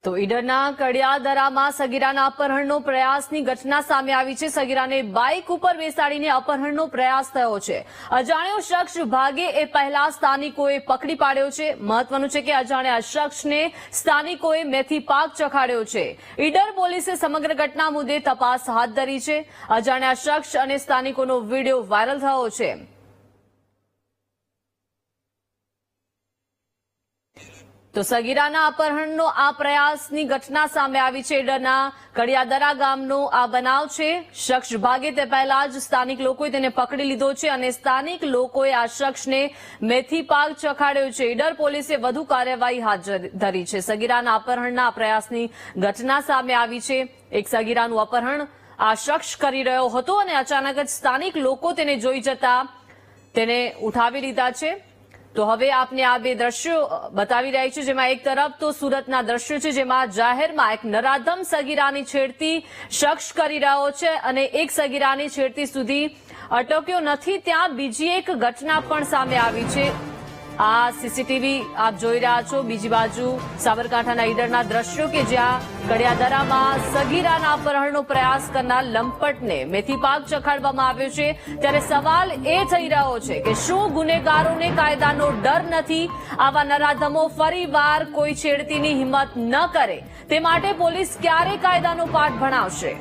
તો ઈડરના કડિયાદરામાં સગીરાના અપહરણનો પ્રયાસની ઘટના સામે આવી છે। સગીરાને બાઇક ઉપર બેસાડીને અપહરણનો પ્રયાસ થયો છે। અજાણ્યો શખ્સ ભાગે એ પહેલા સ્થાનિકોએ પકડી પાડ્યો છે। મહત્વનું છે કે અજાણ્યા શખ્સને સ્થાનિકોએ મેથી પાક ચખાડ્યો છે। ઈડર પોલીસે સમગ્ર ઘટના મુદ્દે તપાસ હાથ ધરી છે। અજાણ્યા શખ્સ અને સ્થાનિકોનો વિડીયો વાયરલ થયો છે। તો સગીરાના અપહરણનો આ પ્રયાસની ઘટના સામે આવી છે। ઈડરના કડિયાદરા ગામનો આ બનાવ છે। શખ્સ ભાગે તે પહેલા જ સ્થાનિક લોકોએ તેને પકડી લીધો છે અને સ્થાનિક લોકોએ આ શખ્સને મેથી પાક ચખાડ્યો છે। ઈડર પોલીસે વધુ કાર્યવાહી હાથ ધરી છે। સગીરાના અપહરણના પ્રયાસની ઘટના સામે આવી છે। એક સગીરાનું અપહરણ આ શખ્સ કરી રહ્યો હતો અને અચાનક જ સ્થાનિક લોકો તેને જોઈ જતા તેને ઉઠાવી લીધા છે। તો હવે આપને આ બે દ્રશ્યો બતાવી રહી છે, જેમાં એક તરફ તો સુરતના દ્રશ્યો છે, જેમાં જાહેરમાં એક નરાધમ સગીરાની છેડતી શખ્સ કરી રહ્યો છે અને એક સગીરાની છેડતી સુધી અટક્યો નથી, ત્યાં બીજી એક ઘટના પણ સામે આવી છે। આ સીસીટીવી આપ જોઈ રહ્યા છો। બીજી બાજુ સાબરકાંઠાના ઈડરના દ્રશ્યો કે જ્યાં કડિયાદરામાં સગીરાના અપહરણનો પ્રયાસ કરનાર લંપટને મેથી પાક ચખાડવામાં આવ્યો છે। ત્યારે સવાલ એ થઈ રહ્યો છે કે શું ગુનેગારોને કાયદાનો ડર નથી? આવા નરાધમો ફરીવાર કોઈ છેડતીની હિંમત ન કરે તે માટે પોલીસ ક્યારે કાયદાનો પાઠ ભણાવશે?